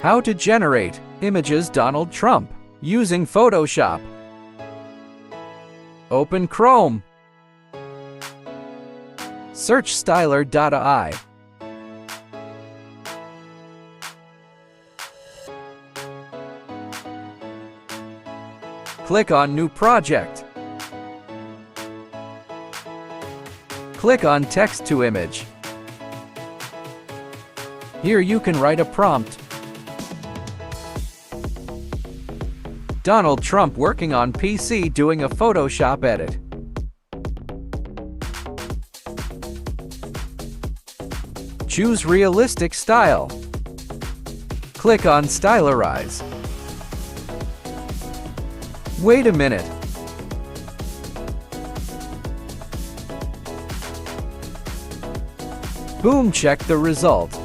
How to generate images Donald Trump using Photoshop. Open Chrome. Search styler.ai. Click on New Project. Click on Text to Image. Here you can write a prompt. Donald Trump working on PC doing a Photoshop edit. Choose realistic style. Click on Stylize. Wait a minute. Boom, check the result.